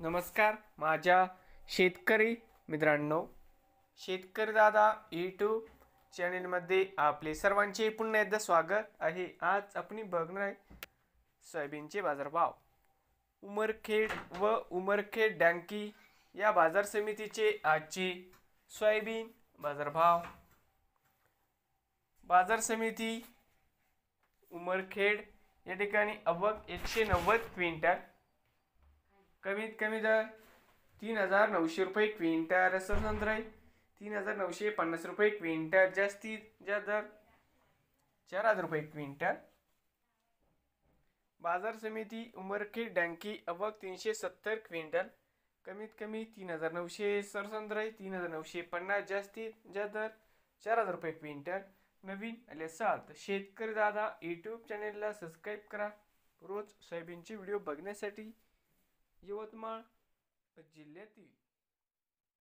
नमस्कार माझ्या शेतकरी मित्रांनो, शेतकरी दादा यूट्यूब चॅनलमध्ये आपले सर्वांचे पुन्हा एकदा स्वागत आहे। आज आपण बघणार आहे सोयाबीनचे बाजारभाव। उमरखेड व उमरखेड डँकी या बाजार समितीचे आजची सोयाबीन बाजारभाव। बाजार समिती उमरखेड या ठिकाणी आवक 190 क्विंटल, कमीत कमी दर 3900 रुपये क्विंटल, सरसंत्र 3950 रुपये क्विंटल, जास्तीत जास्त दर 4000 रुपये क्विंटल। बाजार समिती उमरखेड डँकी आवक 370 क्विंटल, कमीत कमी 3900, सरसंत्र 3950, जास्तीत जास्त दर 4000 रुपये क्विंटल। नवीन आले असाल तर शेतकरी दादा यूट्यूब चॅनेलला सबस्क्राईब करा रोज सोयाबीनचे व्हिडिओ बघण्यासाठी। यवतमाळ जिल्ह्यातील